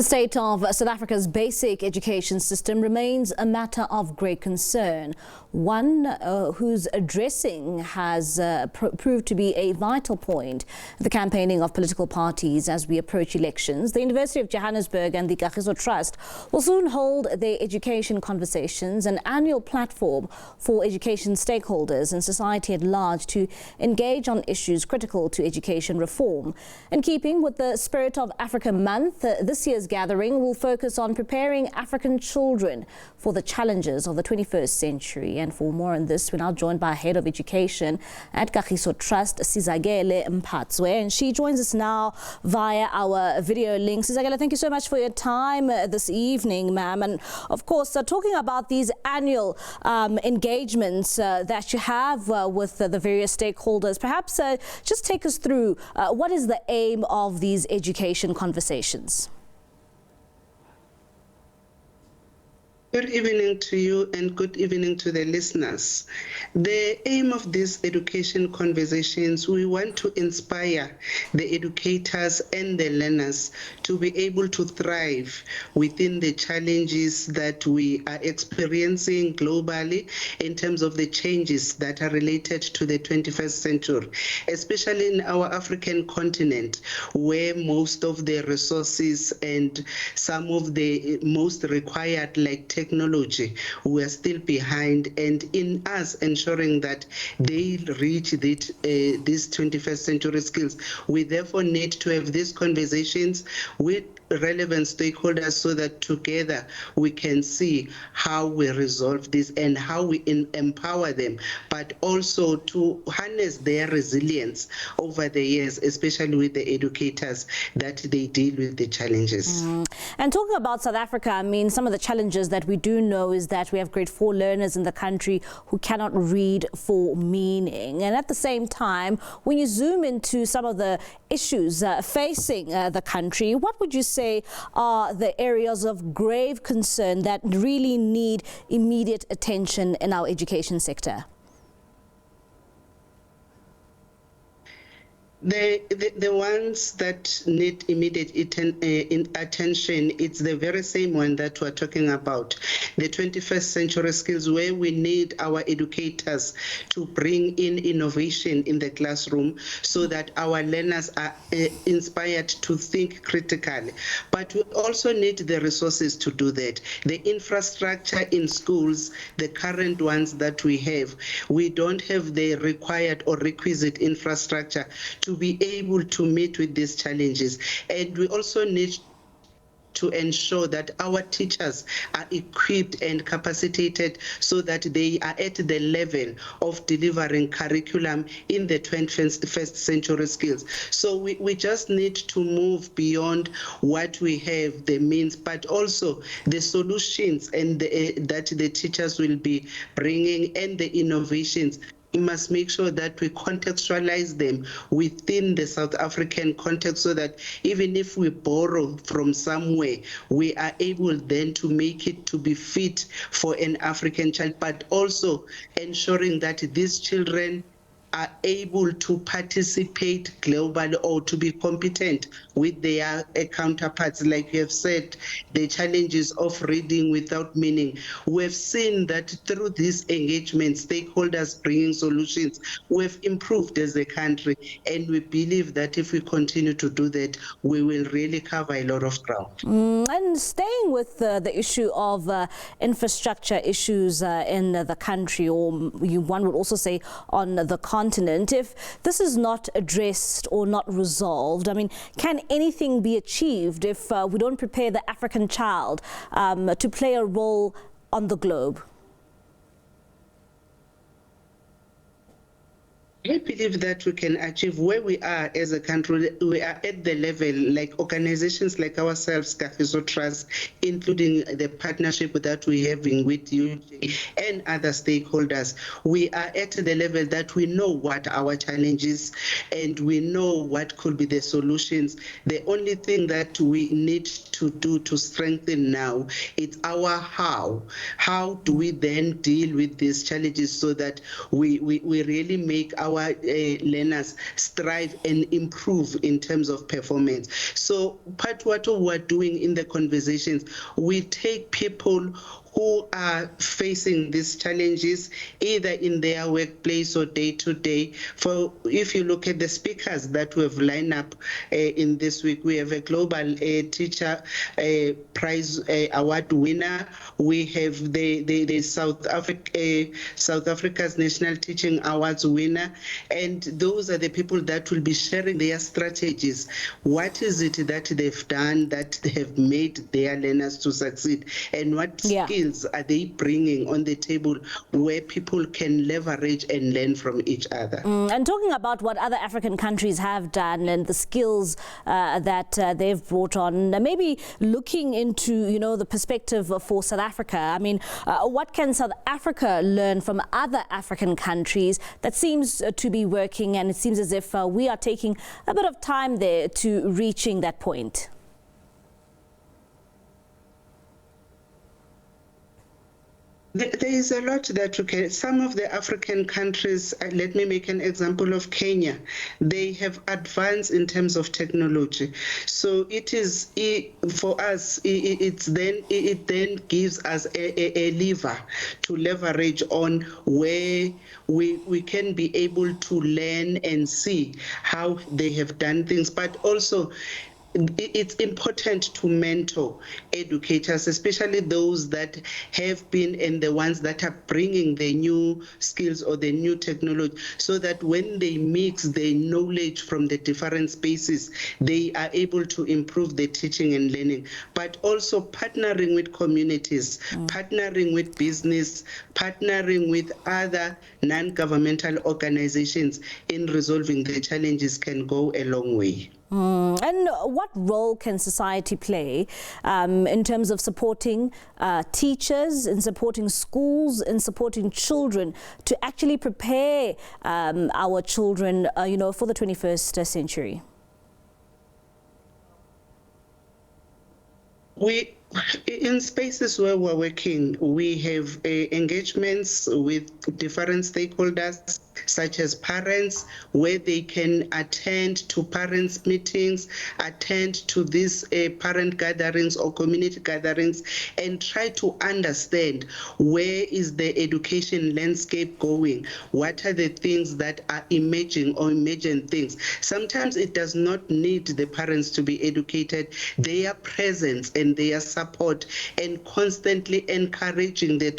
The state of South Africa's basic education system remains a matter of great concern, one whose addressing has proved to be a vital point in the campaigning of political parties as we approach elections. The University of Johannesburg and the Kagiso Trust will soon hold their education conversations, an annual platform for education stakeholders and society at large to engage on issues critical to education reform. In keeping with the spirit of Africa Month, this year's gathering will focus on preparing African children for the challenges of the 21st century. And for more on this, we're now joined by Head of Education at Kagiso Trust, Sizakele Mphatsoe, and she joins us now via our video link. Sizakele, thank you so much for your time this evening, ma'am. And of course, talking about these annual engagements that you have with the various stakeholders, perhaps just take us through what is the aim of these education conversations? Good evening to you and good evening to the listeners. The aim of these education conversations, we want to inspire the educators and the learners to be able to thrive within the challenges that we are experiencing globally in terms of the changes that are related to the 21st century, especially in our African continent, where most of the resources and some of the most required, like technology, we are still behind, and in us ensuring that they reach these 21st century skills, we therefore need to have these conversations with relevant stakeholders so that together we can see how we resolve this and how we empower them, but also to harness their resilience over the years, especially with the educators, that they deal with the challenges. And talking about South Africa, I mean, some of the challenges that we do know is that we have grade 4 learners in the country who cannot read for meaning. And at the same time, when you zoom into some of the issues facing the country, what would you say are the areas of grave concern that really need immediate attention in our education sector? The ones that need immediate attention, it's the very same one that we're talking about, the 21st century skills, where we need our educators to bring in innovation in the classroom so that our learners are inspired to think critically. But we also need the resources to do that. The infrastructure in schools, the current ones that we have, we don't have the required or requisite infrastructure to be able to meet with these challenges. And we also need to ensure that our teachers are equipped and capacitated so that they are at the level of delivering curriculum in the 21st century skills. So we just need to move beyond what we have, the means, but also the solutions and that the teachers will be bringing and the innovations. We must make sure that we contextualize them within the South African context so that even if we borrow from somewhere, we are able then to make it to be fit for an African child, but also ensuring that these children are able to participate globally or to be competent with their counterparts. Like you have said, the challenges of reading without meaning. We've seen that through these engagements, stakeholders bringing solutions, we've improved as a country, and we believe that if we continue to do that, we will really cover a lot of ground. And staying with the issue of infrastructure issues in the country, or one would also say on the continent, if this is not addressed or not resolved, I mean, can anything be achieved if we don't prepare the African child to play a role on the globe? I believe that we can achieve where we are as a country. We are at the level, like organizations like ourselves, Kagiso Trust, including the partnership that we're having with you and other stakeholders. We are at the level that we know what our challenges and we know what could be the solutions. The only thing that we need to do to strengthen now is our how. How do we then deal with these challenges so that we really make our our learners strive and improve in terms of performance. So part what we're doing in the conversations, we take people who are facing these challenges either in their workplace or day to day. For if you look at the speakers that we have lined up in this week, we have a global teacher prize award winner. We have the South Africa's National Teaching Awards winner, and those are the people that will be sharing their strategies. What is it that they've done that have made their learners to succeed, and what skills are they bringing on the table where people can leverage and learn from each other. And talking about what other African countries have done and the skills that they've brought on, maybe looking into, the perspective for South Africa. I mean, what can South Africa learn from other African countries that seems to be working, and it seems as if we are taking a bit of time there to reaching that point? There is a lot that you can. Some of the African countries, let me make an example of Kenya. They have advanced in terms of technology. So it is for us. It then gives us a lever to leverage on where we can be able to learn and see how they have done things, but also it's important to mentor educators, especially those that have been and the ones that are bringing the new skills or the new technology, so that when they mix the knowledge from the different spaces, they are able to improve the teaching and learning, but also partnering with communities, partnering with business, partnering with other non-governmental organizations in resolving the challenges can go a long way. And what role can society play in terms of supporting teachers, in supporting schools, in supporting children to actually prepare our children, for the 21st century? In spaces where we're working, we have engagements with different stakeholders, such as parents, where they can attend to parents' meetings, attend to these parent gatherings or community gatherings, and try to understand where is the education landscape going, what are the things that are emerging or emergent things. Sometimes it does not need the parents to be educated. Their presence and their support and constantly encouraging the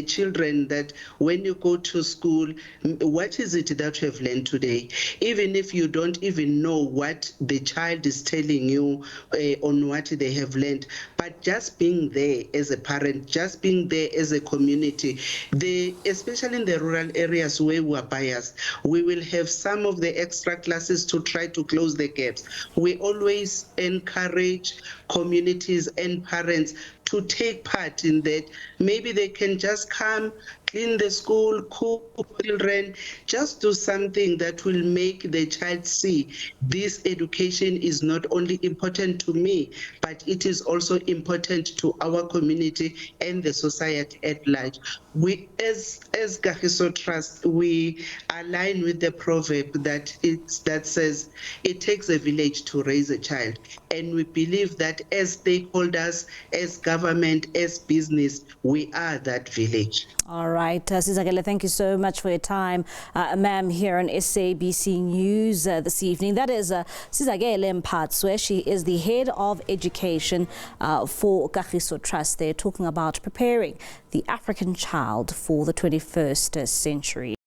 children that when you go to school, what is it that you have learned today? Even if you don't even know what the child is telling you on what they have learned, but just being there as a parent, just being there as a community, especially in the rural areas where we are biased, we will have some of the extra classes to try to close the gaps. We always encourage communities and parents to take part in that. Maybe they can just come, clean the school, cook children, just do something that will make the child see this education is not only important to me, but it is also important to our community and the society at large. We, as Kagiso Trust, we align with the proverb that says it takes a village to raise a child, and we believe that as stakeholders, as government, as business, we are that village. All right, Sizakele, thank you so much for your time, ma'am, here on SABC News this evening. That is Sizakele Mphatsoe. She is the head of education for Kagiso Trust. They're talking about preparing the African child for the 21st century.